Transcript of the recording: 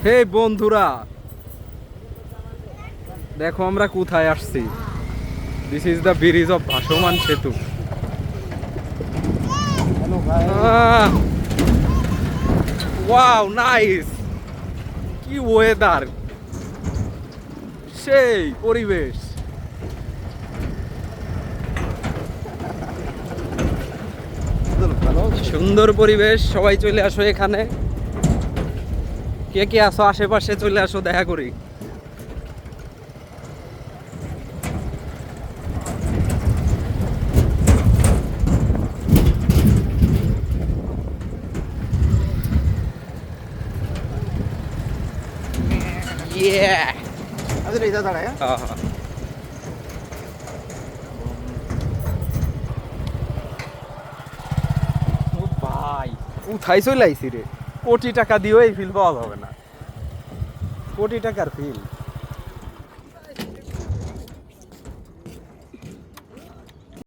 হে বন্ধুরা, দেখো আমরা কোথায় আসছি। This is the bridge of ভাসমান সেতু। Wow, nice! কি ওয়েদার, সেই পরিবেশ। সুন্দর পরিবেশ, সবাই চলে আসো এখানে। কে কে আসো আশেপাশে, চলে আসো, দেখা করি। Yeah! अजून इथं झाड आहे का? হ্যাঁ, হ্যাঁ। ও ভাই, কোথায় চলে আইছি রে? কোটি টাকা দিয়েও এই ফিল পাওয়া যাবে না। কোটি টাকার ফিল।